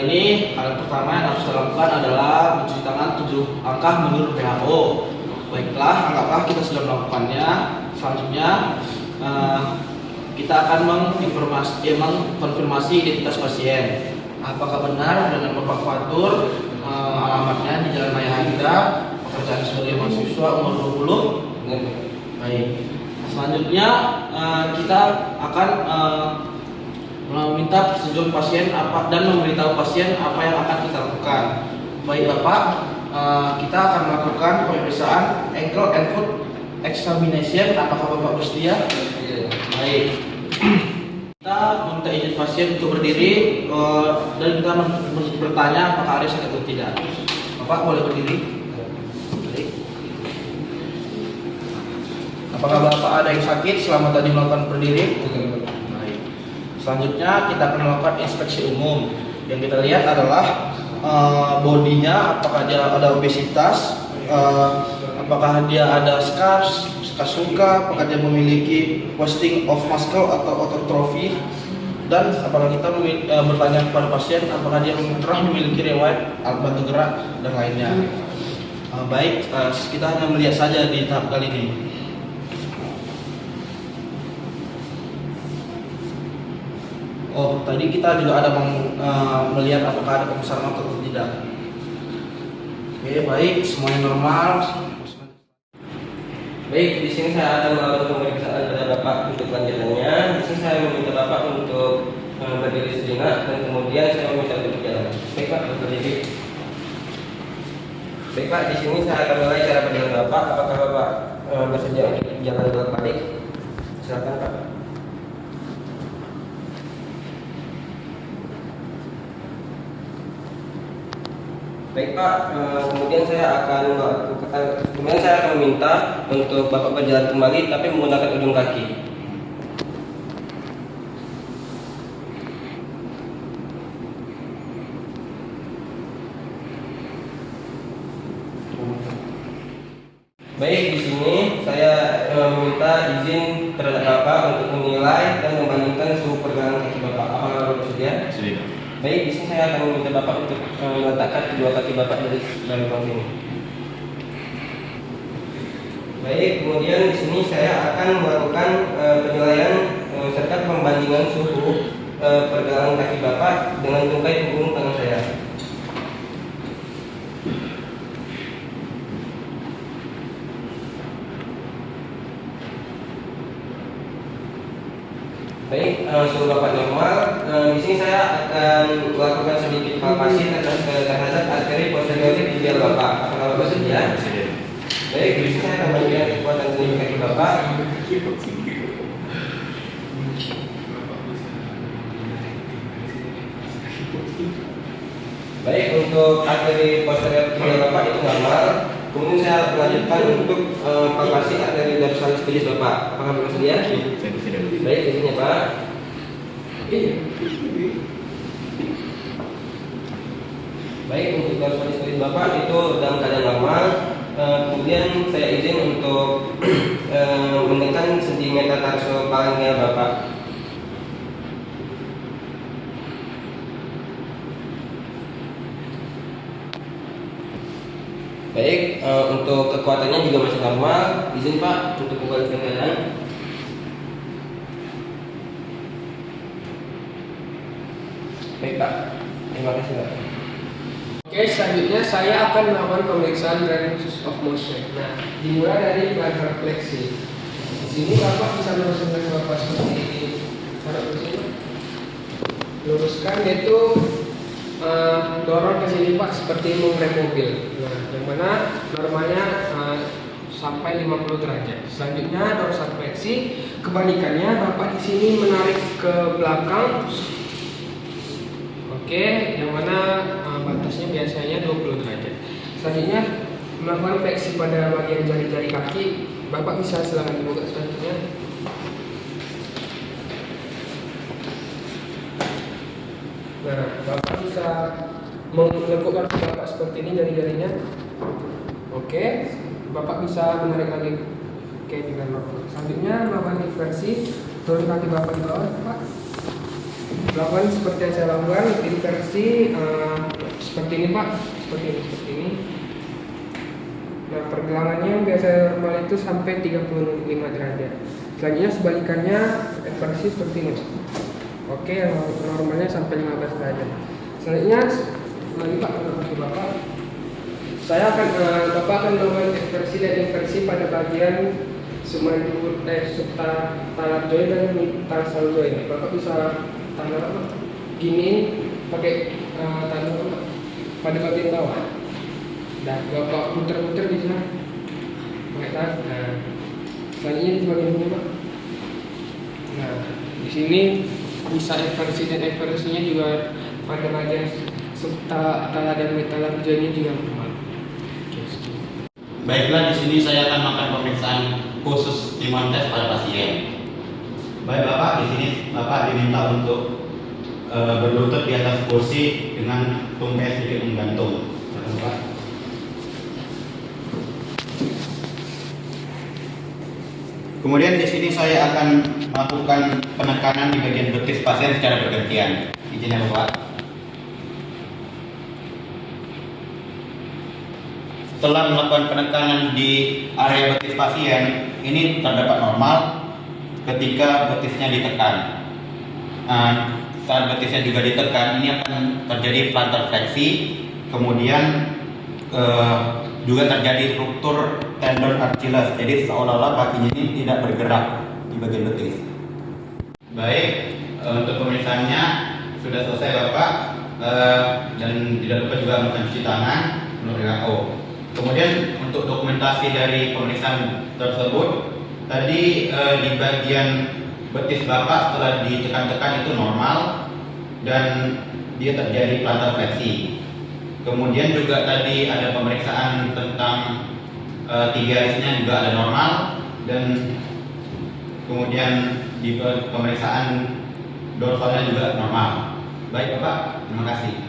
ini hal pertama yang harus kita lakukan adalah mencuci tangan 7 langkah menurut WHO. Baiklah, anggaplah kita sudah melakukannya. Selanjutnya kita akan mengkonfirmasi identitas pasien. Apakah benar dengan Bapak Fatur alamatnya di Jalan Raya Hangga, pekerjaan sebagai mahasiswa umur 20? Baik. Selanjutnya kita akan meminta persetujuan pasien dan memberitahu pasien apa yang akan kita lakukan. Baik Bapak, kita akan melakukan pemeriksaan ankle and foot examination. Apakah Bapak bersedia? Baik. Kita meminta izin pasien untuk berdiri dan kita bertanya apakah ada sakit atau tidak. Bapak boleh berdiri. Baik. Apakah Bapak ada yang sakit selama tadi melakukan berdiri? Baik. Selanjutnya kita akan melakukan inspeksi umum. Yang kita lihat adalah bodinya, apakah dia ada obesitas, apakah dia ada scars, suka, apakah dia memiliki wasting of muscle atau otot trofi, dan apakah kita bertanya kepada pasien apakah dia pernah memiliki riwayat bantu gerak dan lainnya. Baik, kita hanya melihat saja di tahap kali ini. Oh, tadi kita juga ada melihat apakah ada pembesaran otot atau tidak. Oke, baik, semuanya normal. Baik, di sini saya akan melakukan pemeriksaan pada Bapak untuk lanjutannya. Di sini saya meminta Bapak untuk berdiri sejenak dan kemudian saya meminta untuk berjalan. Baik Pak, berdiri. Baik Pak, di sini saya akan mulai cara berjalan Bapak. Apakah Bapak bersedia untuk jalan bolak-balik? Silakan Pak. Baik Pak, kemudian saya akan meminta untuk Bapak berjalan kembali tapi menggunakan ujung kaki. Baik, di sini saya meminta izin terhadap Bapak untuk menilai dan membandingkan suhu pergelangan kaki Bapak. Apakah Bapak bersedia? Sudah. Baik, di sini saya akan meminta Bapak untuk meletakkan kedua kaki Bapak dari bawah ini. Baik, kemudian di sini saya akan melakukan penilaian serta pembandingan suhu pergelangan kaki Bapak dengan tungkai punggung tangan saya. Baik, suhu Bapak normal. Di sini saya akan melakukan sedikit palpasi terhadap arteri posterior tibial Bapak. Apakah Bapak bersedia? Baik, di sini saya akan memberikan kekuatan tenaga kaki Bapak. Baik, untuk arteri posterior tibial Bapak itu normal. Kemudian saya melanjutkan untuk palpasi arteri dorsalis pedis Bapak. Apakah Bapak bersedia? Baik, ini Pak. Baik, untuk dorsalis pedis Bapak itu dalam keadaan normal. Kemudian saya izin untuk menekan sentimetatarsophalangeal Bapak. Baik, untuk kekuatannya juga masih normal. Izin Pak untuk kembali ke kanan. Baik Pak, terima kasih Pak. Oke, selanjutnya saya akan melakukan pemeriksaan range of motion. Nah, dimulai dari plantar fleksi. Di sini Bapak bisa meluruskan Bapak seperti ini. Taruh di sini. Luruskan, yaitu dorong ke sini Pak seperti mengrem mobil. Nah, yang mana normalnya sampai 50 derajat. Selanjutnya dorsal fleksi. Kebalikannya Bapak di sini menarik ke belakang. Oke, yang mana batasnya biasanya 20 derajat. Selanjutnya melakukan fleksi pada bagian jari-jari kaki. Bapak bisa silakan dibuka selanjutnya. Nah, Bapak bisa melengkupkan Bapak seperti ini jari-jarinya. Oke, Bapak bisa menarik lagi ke dengan normal. Selanjutnya melakukan inversi, turun kaki Bapak di bawah, Pak. lakukan seperti yang saya lakukan, inversi seperti ini Pak, seperti ini. Nah, pergelangannya yang biasa normal itu sampai 35 derajat. Selanjutnya sebalikannya inversi seperti ini Pak. Oke, yang normalnya sampai 15 derajat. Selanjutnya lagi Pak, Bapak, Bapak akan melakukan inversi dan inversi pada bagian subtalar joint dan tarsal joint. Bapak bisa tanda apa? Gini pakai tanda apa? Pada bagian bawah. Dan Bapak putar-putar di sana. Pakai tanda. Nah, selanjutnya di bagian ini Pak. Nah, di sini bisa inversi dan inversinya juga pada bagian subtalar dan metalar jointnya juga normal. Baiklah, di sini saya akan melakukan pemeriksaan khusus timuan tes pada pasien. Baik Bapak, di sini Bapak diminta untuk berlutut di atas kursi dengan tumpai sedikit menggantung. Silakan Bapak. Kemudian di sini saya akan melakukan penekanan di bagian betis pasien secara bergantian. Izin ya Bapak. Setelah melakukan penekanan di area betis pasien, ini terdapat normal ketika betisnya ditekan. Saat betisnya juga ditekan, ini akan terjadi plantar fleksi, kemudian juga terjadi ruptur tendon Achilles. Jadi seolah-olah kakinya ini tidak bergerak di bagian betis. Baik, untuk pemeriksaannya sudah selesai Bapak, dan tidak lupa juga melakukan cuci tangan menurut WHO. Kemudian untuk dokumentasi dari pemeriksaan tersebut, tadi di bagian betis Bapak setelah ditekan-tekan itu normal dan dia terjadi plantar fleksi. Kemudian juga tadi ada pemeriksaan tentang tibialisnya juga ada normal, dan kemudian di pemeriksaan dorsalnya juga normal. Baik Bapak, terima kasih.